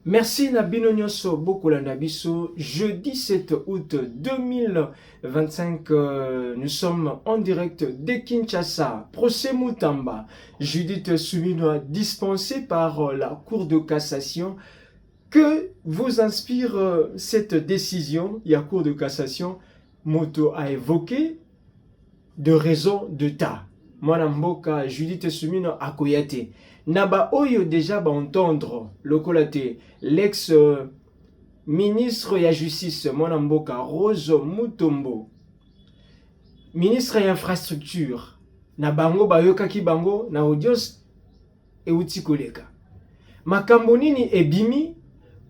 Merci Nabino Nyoso Bokolanda Biso. Jeudi 7 août 2025, nous sommes en direct de Kinshasa. Procès Moutamba. Judith Soumino dispensée par la Cour de cassation. Que vous inspire cette décision? Il y a Cour de cassation. Moto a évoqué de raisons d'État. Mwana mboka Judith Soumino akoyate. Naba oyo déjà entendre lokolate l'ex-ministre ya justice mwana mboka Rose Mutombo, ministre ya infrastructure, na bango bayokaki bango na audience euti koleka. Makambo nini ebimi?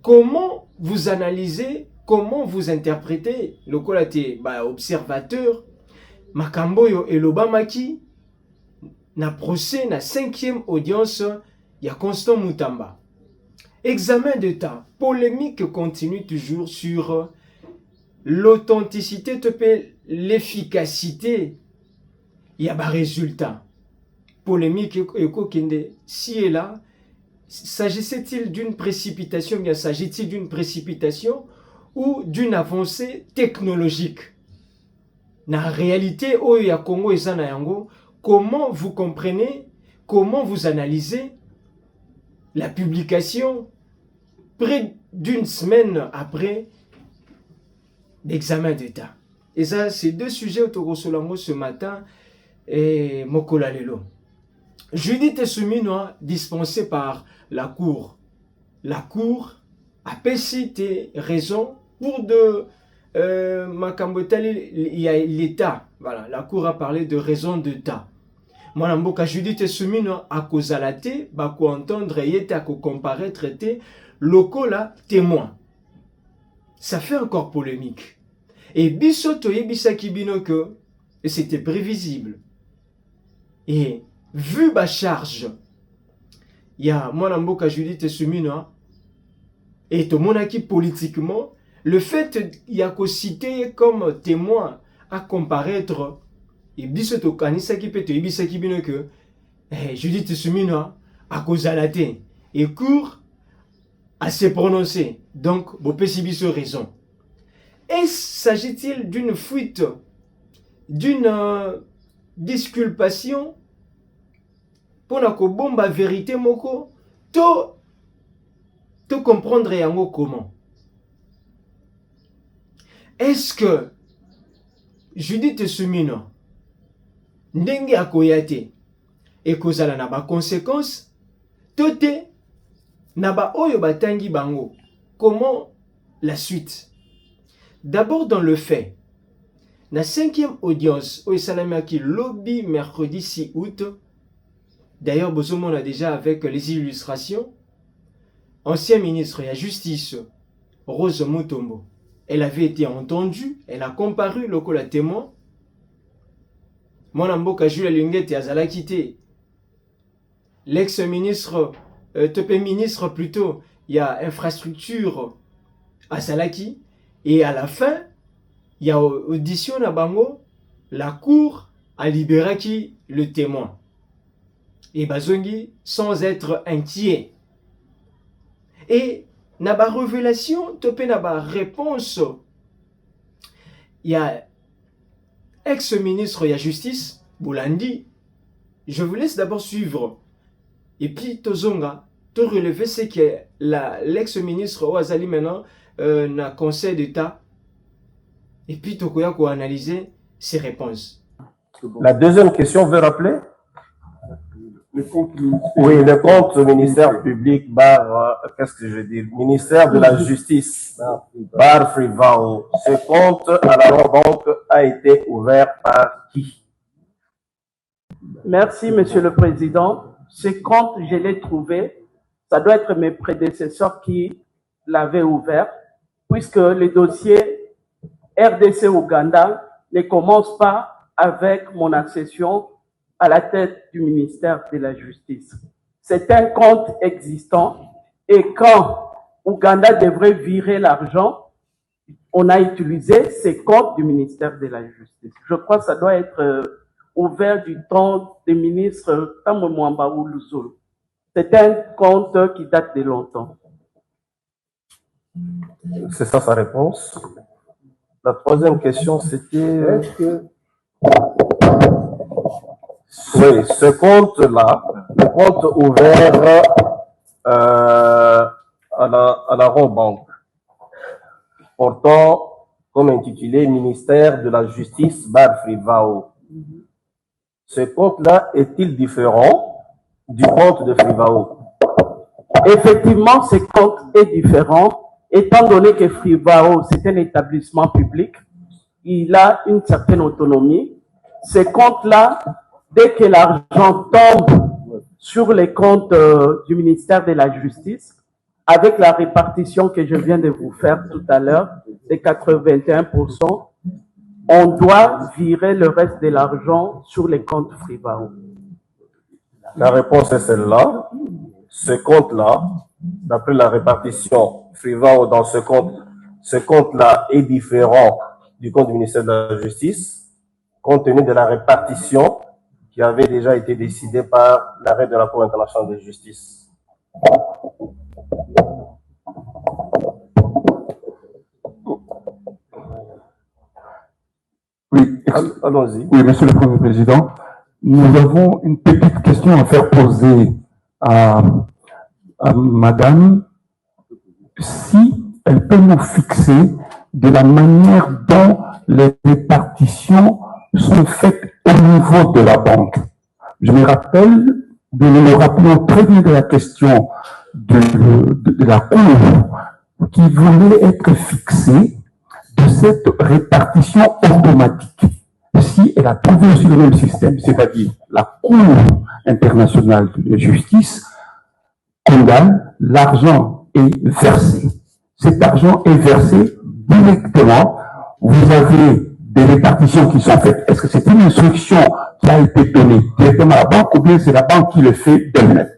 Comment vous analysez, comment vous interprétez lokolate observateur makambo yo elobamaki na procès na 5e audience ya Constant Moutamba. Examen d'État. Polémique continue toujours sur l'authenticité, l'efficacité. Il y a des résultats. Polémique ekokende si et là. S'agissait-il d'une précipitation, bien s'agit-il d'une précipitation ou d'une avancée technologique? Na réalité, oyo ya Congo eza na yango. Comment vous comprenez, comment vous analysez la publication près d'une semaine après l'examen d'État? Et ça, c'est deux sujets autour de ce matin et Mokola Lelo. Judith Soumino dispensée par la Cour. La Cour a pécité raison pour de il y a l'État. Voilà, la Cour a parlé de raison d'État. Mwana mboka Judith Soumino a kozalate bako entendre yete a comparaître te lokola témoin. Ça fait encore polémique. Et biso toyebisa kibino que c'était prévisible. Et vu ba charge, il y a mwana mboka Judith Soumino et to monaki politiquement le fait y a cité comme témoin à comparaître. Et biso to kanisa ki pe to ibisa ki bino que Judith Soumino a kozalate et Cour à se prononcer. Donc bo pesi biso raison. S'agit-il d'une fuite, d'une disculpation pour na ko bomba vérité moko to comprendre yango comment? Est-ce que Judith Soumino ndenge akoyate ekozala na ba conséquences tote na ba oyo batangi bango? Comment la suite? D'abord dans le fait, na 5e audience oyo salamaki lobby mercredi 6 août. D'ailleurs bozomona a déjà avec les illustrations. Ancien ministre de la Justice Rose Mutombo, elle avait été entendue, elle a comparu lokola témoin. Mwana mboka Jules Lingete azala quitté. L'ex-ministre, ministre plutôt, il y a infrastructure à Salaki. Et à la fin, il y a audition à Bango, la Cour a libéré qui le témoin. Et Bazongi sans être inquiet. Et naba révélation, topé naba réponse. Il y a ex-ministre de la Justice, Boulandi. Je vous laisse d'abord suivre. Et puis, Tozonga, to relever c'est que l'ex-ministre Ouazali maintenant na Conseil d'État. Et puis, Tokoya ko analyser ses réponses. La deuxième question, veut rappeler? Oui, le compte du ministère public, qu'est-ce que je veux dire? Ministère de la Justice, Bar Frivao. Ce compte à la banque a été ouvert par qui? Merci, Monsieur le Président. Ce compte, je l'ai trouvé. Ça doit être mes prédécesseurs qui l'avaient ouvert, puisque le dossier RDC Ouganda ne commence pas avec mon accession à la tête du ministère de la Justice. C'est un compte existant et quand Ouganda devrait virer l'argent, on a utilisé ces comptes du ministère de la Justice. Je crois que ça doit être ouvert du temps des ministres Tamou Mwamba ou Louzoul. C'est un compte qui date de longtemps. C'est ça sa réponse. La troisième question, c'était... Oui, ce compte-là, le compte ouvert à la Robank, portant comme intitulé Ministère de la Justice Bar Frivao. Ce compte-là est-il différent du compte de Frivao? Effectivement, ce compte est différent, étant donné que Frivao, c'est un établissement public, il a une certaine autonomie. Ce compte-là, dès que l'argent tombe sur les comptes du ministère de la Justice, avec la répartition que je viens de vous faire tout à l'heure, de 81%, on doit virer le reste de l'argent sur les comptes Frivao. La réponse est celle-là. Ce compte-là, d'après la répartition Frivao dans ce compte-là est différent du compte du ministère de la Justice, compte tenu de la répartition qui avait déjà été décidée par l'arrêt de la Cour internationale de justice. Oui, allons-y. Oui, Monsieur le Premier Président, nous avons une petite question à faire poser à Madame, si elle peut nous fixer de la manière dont les répartitions sont faites au niveau de la banque. Je me rappelle, nous nous rappelons très bien de la question de la Cour qui voulait être fixée de cette répartition automatique. Si elle a trouvé aussi le même système, c'est-à-dire la Cour internationale de justice condamne, l'argent est versé. Cet argent est versé directement. Vous avez des répartitions qui sont faites. Est-ce que c'est une instruction qui a été donnée directement à la banque ou bien c'est la banque qui le fait d'elle-même?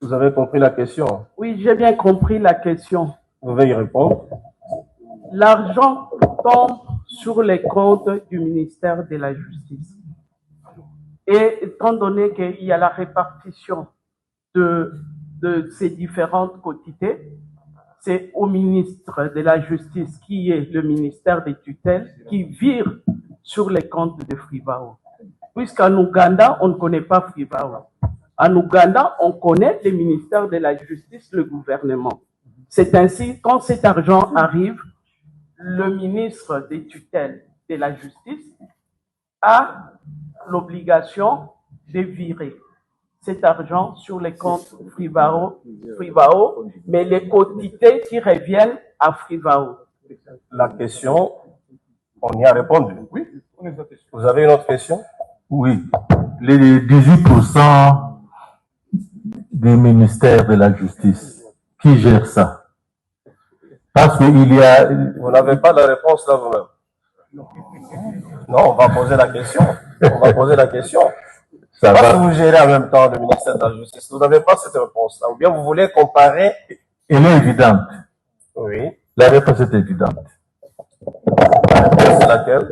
Vous avez compris la question? Oui, j'ai bien compris la question. Vous pouvez y répondre. L'argent tombe sur les comptes du ministère de la Justice. Et étant donné qu'il y a la répartition de ces différentes quotités, c'est au ministre de la Justice, qui est le ministère des tutelles, qui vire sur les comptes de Frivao. Puisqu'en Ouganda, on ne connaît pas Frivao. En Ouganda, on connaît le ministère de la Justice, le gouvernement. C'est ainsi, quand cet argent arrive, le ministre des tutelles de la Justice a l'obligation de virer cet argent sur les comptes Frivao, mais les quotités qui reviennent à Frivao. La question, on y a répondu. Oui. Vous avez une autre question? Oui. Les 18% du ministère de la Justice, qui gère ça? Parce qu'il y a... Vous n'avez pas la réponse là vous-même. Non, on va poser la question. On va poser la question. Ça Parce va. que vous gérez en même temps le ministère de la Justice. Vous n'avez pas cette réponse-là. Ou bien vous voulez comparer. Elle est évidente. Oui. La réponse est évidente. La réponse c'est laquelle?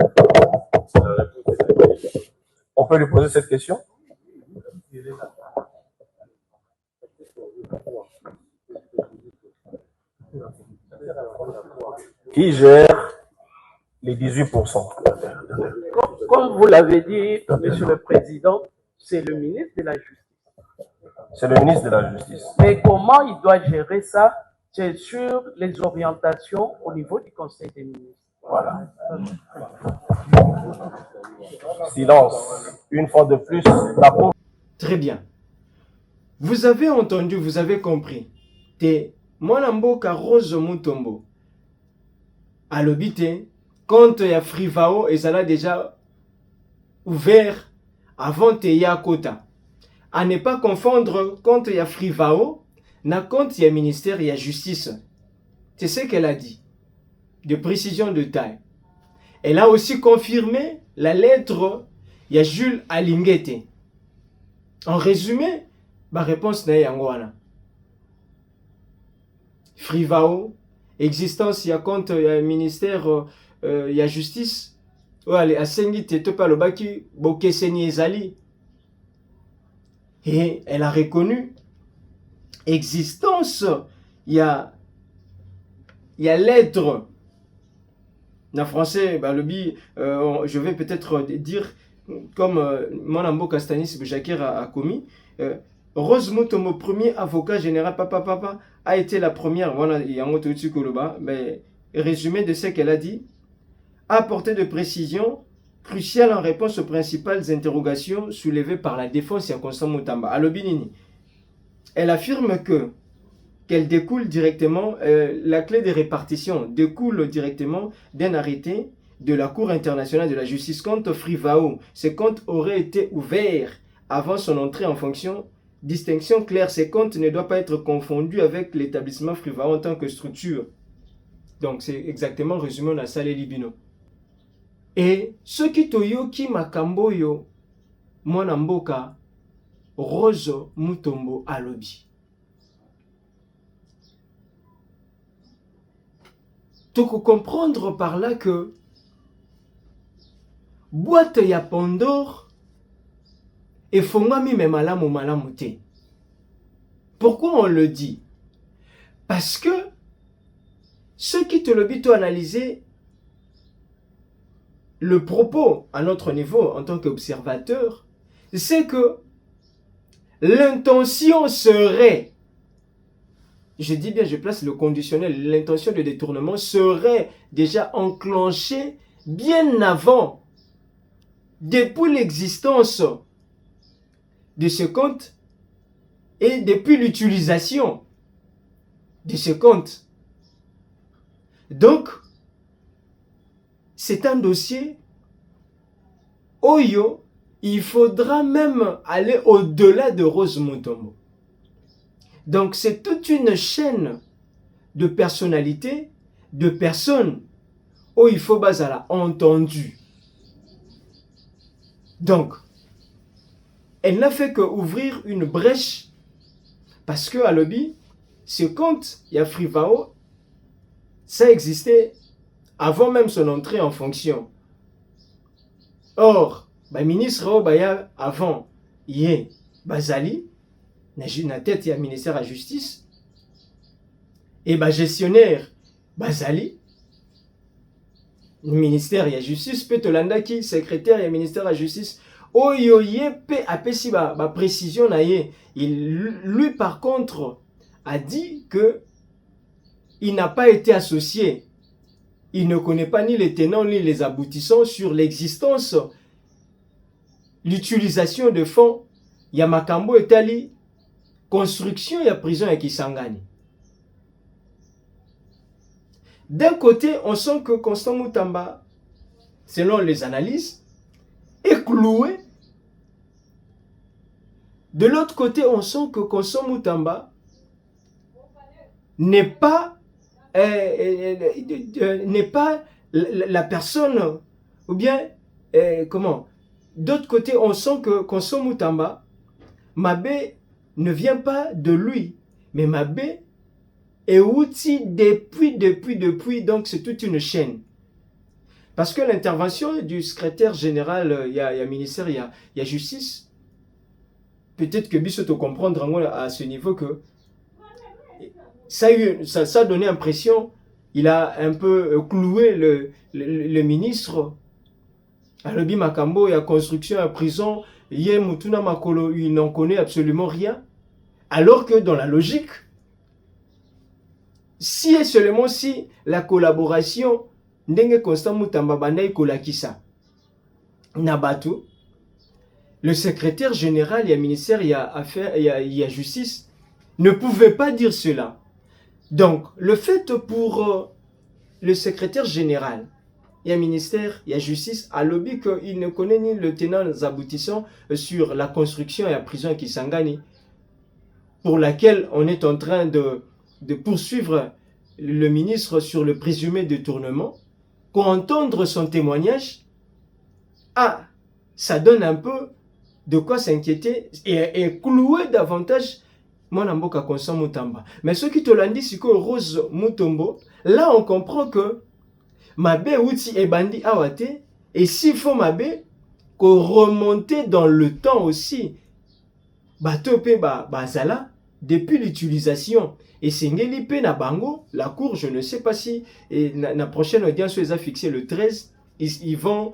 On peut lui poser cette question? Qui gère les 18%? Comme vous l'avez dit, Monsieur le Président, c'est le ministre de la Justice. C'est le ministre de la Justice. Mais comment il doit gérer ça? C'est sur les orientations au niveau du Conseil des ministres. Voilà. Silence. Une fois de plus, la Cour. Très bien. Vous avez entendu, vous avez compris. Te Mwanamboka Rose Mutombo. À l'obité, quand il y a Frivao, et ça l'a déjà ouvert avant te Yakota. À ne pas confondre quand il y a Frivao, na quand il y a ministère, il y a justice. C'est ce qu'elle a dit. De précision de taille. Elle a aussi confirmé la lettre, il y a Jules Alingete. En résumé, ma réponse n'est pas Frivao, existence, il y a compte, il y a ministère, il y a justice. Ouais, allez, à Sengi, tu pas le baki, Bokeseni Ezali. Et elle a reconnu existence. Il y a l'être. En français, je vais peut-être dire, comme Monambo Castanis Bejaker a commis, Rose Mutombo, premier avocat général, papa, a été la première, voilà, il y a un autre dessus mais résumé de ce qu'elle a dit, a apporté de précisions cruciales en réponse aux principales interrogations soulevées par la défense et Constant Mutamba. À l'Obinini, elle affirme qu'elle découle directement, la clé de répartition découle directement d'un arrêté de la Cour internationale de la justice contre Frivao. Ces comptes auraient été ouverts avant son entrée en fonction. Distinction claire, ces comptes ne doivent pas être confondus avec l'établissement Frivao en tant que structure. Donc c'est exactement résumé dans la salle Libino. Et ce qui toyoki makambo yo mwana mboka Rose Mutombo alobi. Tu peux comprendre par là que boîte ya Pandore et fongami me malamu te. Pourquoi on le dit? Parce que ce qui te le bito analyser le propos à notre niveau en tant qu'observateur, c'est que l'intention serait, je dis bien, je place le conditionnel, l'intention de détournement serait déjà enclenchée bien avant, depuis l'existence de ce compte et depuis l'utilisation de ce compte. Donc, c'est un dossier Oyo, il faudra même aller au-delà de Rose Mutombo. Donc, c'est toute une chaîne de personnalités, de personnes où il faut basala entendu. Donc, elle n'a fait qu'ouvrir une brèche parce que à l'obby, ce compte, il y a Frivao, ça existait avant même son entrée en fonction. Or, ministre Obaya avant, yé, Bazali, na tête, il y a ministère de la justice, et gestionnaire, Bazali, ministère de la justice, Petolanda qui, secrétaire, il y a ministère de la justice, Oyo yé, apesi précision na yé. Lui, par contre, a dit que il n'a pas été associé. Il ne connaît pas ni les tenants ni les aboutissants sur l'existence, l'utilisation de fonds. Yamakambo etali, construction et prison et Kisangani. D'un côté, on sent que Constant Mutamba, selon les analyses, est cloué. De l'autre côté, on sent que Constant Mutamba n'est pas la personne, ou bien, comment? D'autre côté, on sent que Constant Mutamba, Mabé ne vient pas de lui, mais Mabé est outil depuis, donc c'est toute une chaîne. Parce que l'intervention du secrétaire général, il y a ministère, il y a justice, peut-être que Bissoto comprendre à ce niveau que ça a donné l'impression, il a un peu cloué le ministre. Alobi Makambo, il y a construction à prison, il y a Mutuna Makolo, il n'en connaît absolument rien. Alors que dans la logique, si et seulement si la collaboration Ndenge Constant Mutamba Bandai Kolakisa Nabatu, le secrétaire général, il y a ministère, il y a affaires, il y a justice, ne pouvait pas dire cela. Donc, le fait pour le secrétaire général, il y a ministère, il y a justice, à lobby qu'il ne connaît ni le tenant les aboutissants sur la construction et la prison qui Kisangani, pour laquelle on est en train de poursuivre le ministre sur le présumé détournement, qu'entendre son témoignage, ça donne un peu de quoi s'inquiéter et clouer davantage Mwanamboka Constant Mutamba. Mais ce qui te l'a dit, c'est que Rose Mutombo, là on comprend que Mabé Outi et Bandi Awate, et s'il faut Mabé, qu'on remonter dans le temps aussi. bato pe bazala depuis l'utilisation. Et sengeli pe na bango, la cour, je ne sais pas si la prochaine audience les a fixé le 13, ils vont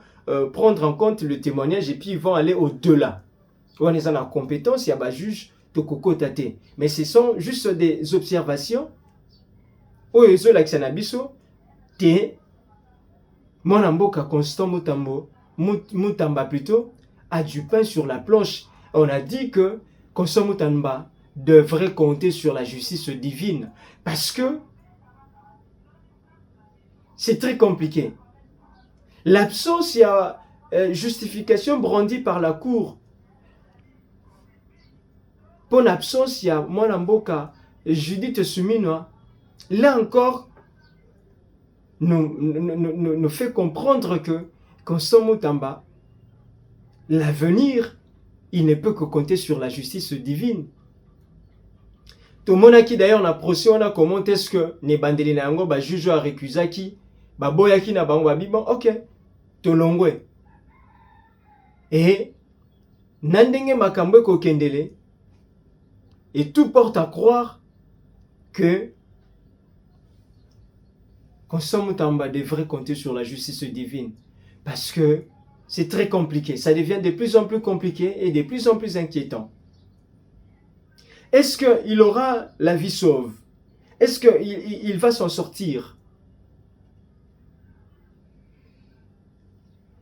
prendre en compte le témoignage et puis ils vont aller au-delà. On est dans la compétence, il y a un juge tokoko tate. Mais ce sont juste des observations. Oh, et ceux là qui biso, te mon amboka Constant Mutamba plutôt a du pain sur la planche. On a dit que Constant Mutamba devrait compter sur la justice divine parce que c'est très compliqué. L'absence, il y a justification brandie par la cour. Pour l'absence, il y a Mwanamboka Judith Suminwa. Là encore, nous fait comprendre que Constant Mutamba, l'avenir, il ne peut que compter sur la justice divine. Tout le monde qui d'ailleurs na procès on a commenté est-ce que ne bandeli na yango ba juge a récusaki ba boyaki na bango ba bon OK to longwe et nandenge makambo ko kendele et tout porte à croire que Constant Mutamba devrait compter sur la justice divine parce que c'est très compliqué, ça devient de plus en plus compliqué et de plus en plus inquiétant. Est-ce qu'il aura la vie sauve? Est-ce qu'il va s'en sortir?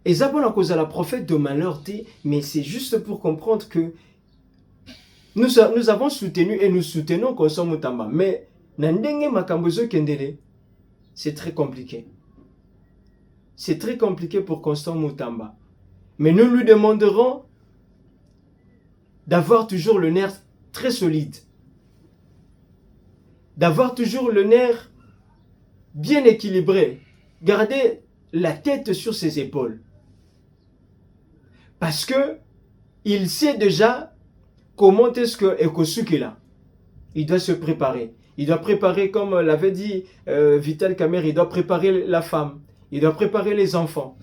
Et ça, à cause de la prophète de malheur, mais c'est juste pour comprendre que nous avons soutenu et nous soutenons Constant Mutamba. Mais, Nandenge Makambozo Kendele, c'est très compliqué. C'est très compliqué pour Constant Mutamba. Mais nous lui demanderons d'avoir toujours le nerf très solide, d'avoir toujours le nerf bien équilibré, garder la tête sur ses épaules. Parce que il sait déjà comment est-ce que Ekosuke là, il doit se préparer. Il doit préparer, comme l'avait dit Vital Kamer, il doit préparer la femme, il doit préparer les enfants.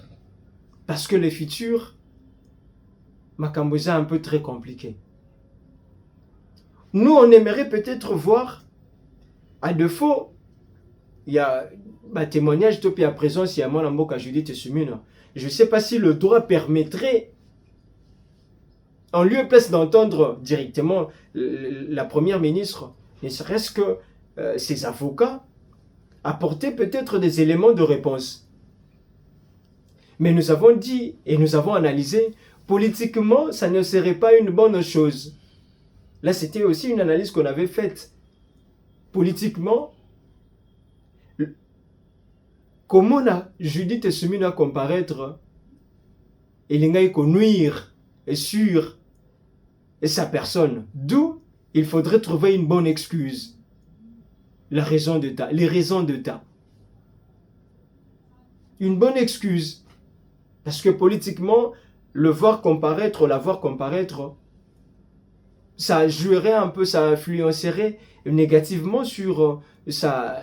Parce que le futur, Makamboza est un peu très compliqué. Nous, on aimerait peut-être voir, à défaut, il y a un témoignage de à présence, il y a mon amboka Judith Sumina. Je ne sais pas si le droit permettrait, en lieu et place d'entendre directement la première ministre, ne serait-ce que ses avocats, apporter peut-être des éléments de réponse. Mais nous avons dit et nous avons analysé, politiquement, ça ne serait pas une bonne chose. Là, c'était aussi une analyse qu'on avait faite. Politiquement, comment Judith Sumina comparaître et il nuire sur sa personne. D'où il faudrait trouver une bonne excuse. La raison d'État, les raisons d'État. Une bonne excuse. Parce que politiquement, le voir comparaître, la voir comparaître, ça jouerait un peu, ça influencerait négativement sur sa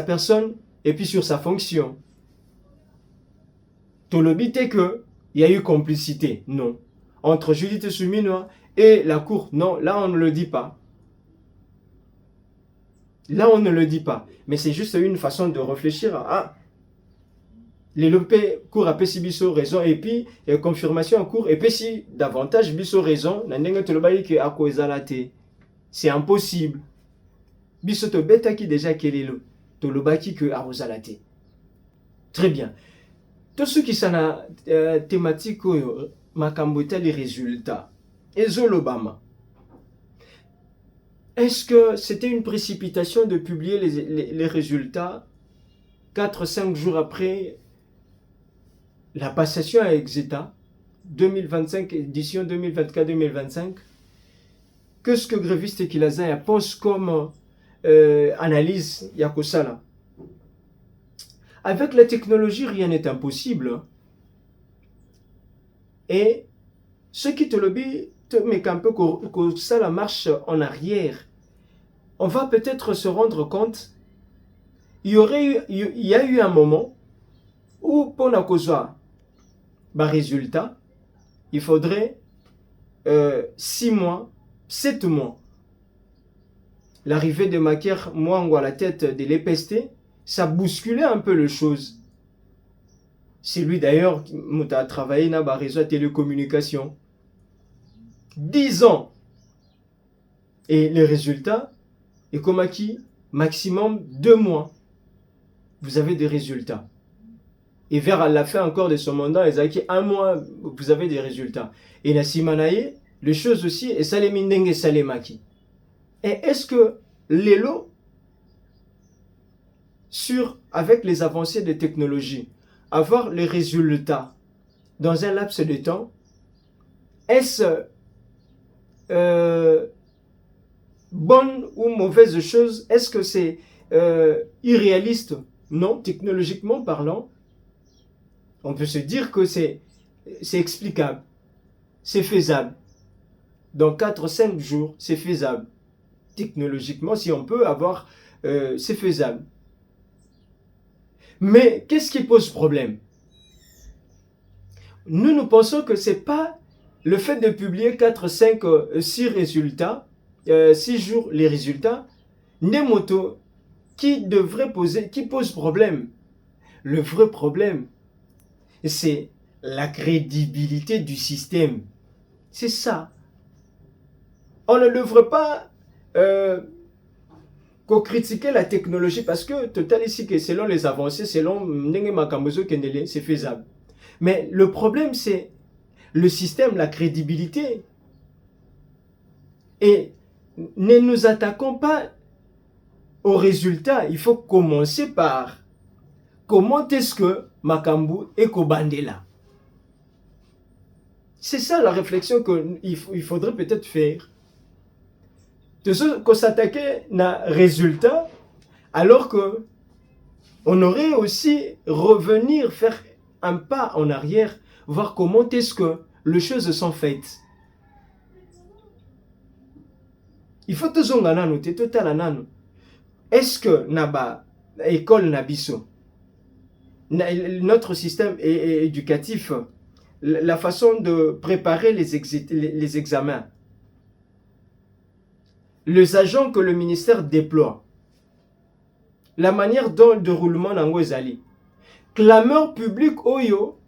personne et puis sur sa fonction. Tolobite est que il y a eu complicité, non. Entre Judith Suminwa et la cour, non, là on ne le dit pas. Là on ne le dit pas. Mais c'est juste une façon de réfléchir à les lopé cour a si biso raison et puis confirmation en cours et puis si davantage biso raison nandenge tolobaki ke akozalate c'est impossible biso to betaki déjà kelelo tolobaki ke akozalate. Très bien. Tout ce qui s'en thématique makambo les résultats ezolobama. Est-ce que c'était une précipitation de publier les résultats 4-5 jours après la passation à Exeta 2025, édition 2024-2025? Qu'est-ce que Gréviste Kilaza pense comme analyse Yakosala? Avec la technologie, rien n'est impossible. Et ce qui te le dit, mais un peu que ça la marche en arrière, on va peut-être se rendre compte, il y a eu un moment où pour la cause résultat, il faudrait 6 mois 7 mois. L'arrivée de Maker Mwango à la tête de l'EPST, ça bousculait un peu les choses. C'est lui d'ailleurs qui a travaillé dans le réseau de télécommunications. 10 ans. Et les résultats, et comme acquis, maximum 2 mois. Vous avez des résultats. Et vers la fin encore de son mandat, ils ont acquis 1 mois, vous avez des résultats. Et la Simanaye, les choses aussi, et ça les mindeng et ça les maquis. Et est-ce que l'élo, avec les avancées de technologie, avoir les résultats dans un laps de temps, est-ce bonne ou mauvaise chose? Est-ce que c'est irréaliste? Non, technologiquement parlant, on peut se dire que c'est explicable, c'est faisable. Dans 4-5 jours, c'est faisable. Technologiquement, si on peut avoir, c'est faisable. Mais qu'est-ce qui pose problème? Nous pensons que ce n'est pas le fait de publier 4, 5, 6 résultats, 6 jours les résultats, Nemoto, qui pose problème. Le vrai problème, c'est la crédibilité du système. C'est ça. On ne devrait pas critiquer la technologie parce que total ici que selon les avancées, selon Ndenge Makambozo Kendele, c'est faisable. Mais le problème, c'est le système, la crédibilité. Et ne nous attaquons pas aux résultats. Il faut commencer par comment est-ce que Makambu est Kobandela. C'est ça la réflexion qu'il faudrait peut-être faire. De ce qu'on s'attaquait à résultat, alors que on aurait aussi revenir, faire un pas en arrière, voir comment est-ce que les choses sont faites. Il faut tout noter, total nano. Est-ce que naba école nabiso, notre système éducatif, la façon de préparer les examens, les agents que le ministère déploie, la manière dont le déroulement n'angozali, clameur publique oyo,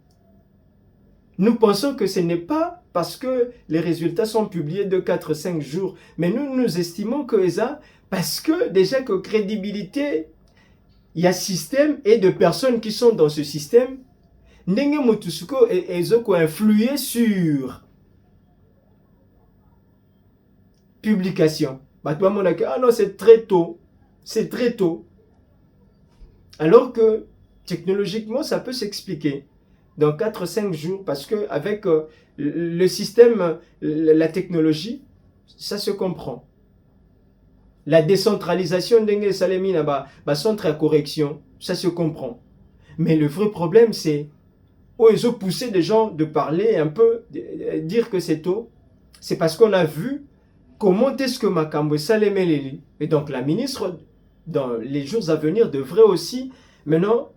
nous pensons que ce n'est pas parce que les résultats sont publiés de 4-5 jours, mais nous estimons que ça, parce que déjà que crédibilité, il y a système et de personnes qui sont dans ce système, Ndenge Motusuko et Ezoko influé sur publication. Ah non, c'est très tôt. C'est très tôt. Alors que technologiquement, ça peut s'expliquer dans 4-5 jours parce que avec le système, la technologie, ça se comprend. La décentralisation d'Enge Salemi, centre à correction, ça se comprend. Mais le vrai problème, c'est ils ont poussé des gens de parler un peu, de dire que c'est tôt. C'est parce qu'on a vu comment est-ce que Makambo Salemé, et donc la ministre, dans les jours à venir, devrait aussi, maintenant,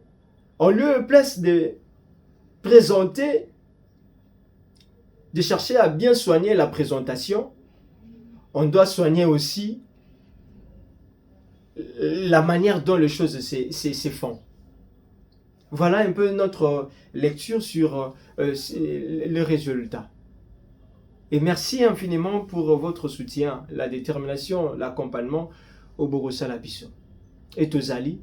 en lieu et place de présenter, de chercher à bien soigner la présentation, on doit soigner aussi la manière dont les choses se font. Voilà un peu notre lecture sur les résultats. Et merci infiniment pour votre soutien, la détermination, l'accompagnement au Borossa Labiso. Et Tozali,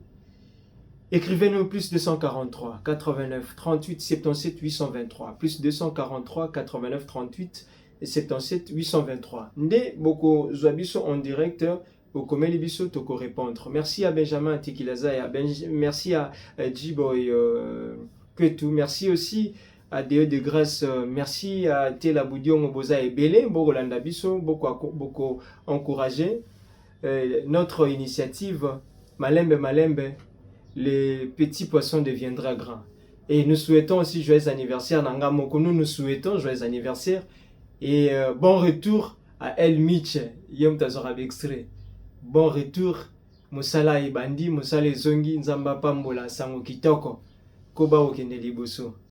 écrivez-nous plus 243 89 38 77 823 plus 243 89 38 77 823. Nde boko Zwabiso en direct au Komeli Biso toko répondre. Merci à Benjamin Tikilaza et merci à Djiboy Ketou. Merci aussi à Déo de Grâce. Merci à Tela Boudion Oboza et Belé Bogolanda Biso, beaucoup encouragé notre initiative Malembe, les petits poissons deviendront grands. Et nous souhaitons aussi joyeux anniversaire Nanga Mokono, nous souhaitons joyeux anniversaire et bon retour à El Mitch Yom Tazorab extrait. Bon retour Mosala Ibandi, Mosala Zongi Nzamba Pambola Sango Kitoko Koba Okende Liboso.